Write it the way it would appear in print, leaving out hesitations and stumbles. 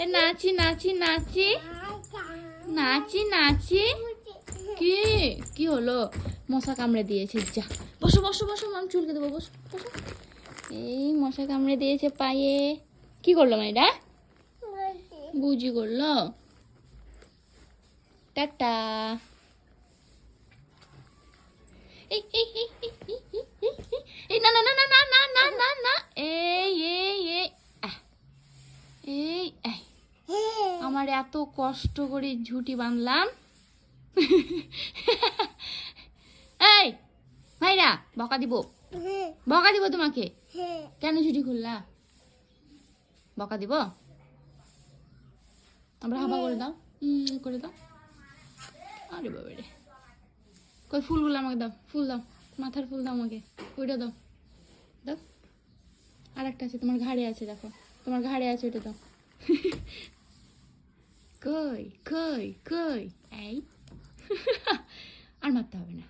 এ নাচি নাচি নাচি নাচি নাচি। কি কি হলো? মশা কামড়ে দিয়েছে। যা বসো বসো বসো, আমি চুলকে দেবো। বসো বসো। এই মশা কামড়ে দিয়েছে পায়ে। কি করলো মেয়েটা? বুঝি করলো। টাটা। এই না না না না না না না না না, এই এই এই এই এই আমার এত কষ্ট করে ঝুটি বাঁধলাম। এই ভাইরা, বকা দিব, বকা দিব তোমাকে। কেন ঝুটি খুললা? বকা দিব। আমরা হাবা করে দাও, করে দাও। আরে বাবা রে, কই ফুলগুলো আমাকে দাও, ফুল দাও, মাথার ফুল দাও আমাকে, ওইটা দাও দাও। আর একটা আছে তোমার ঘাড়ে আছে, দেখো তোমার ঘাড়ে আছে, ওইটা দাও। কই কই কই, এই আর মারতে হবে না।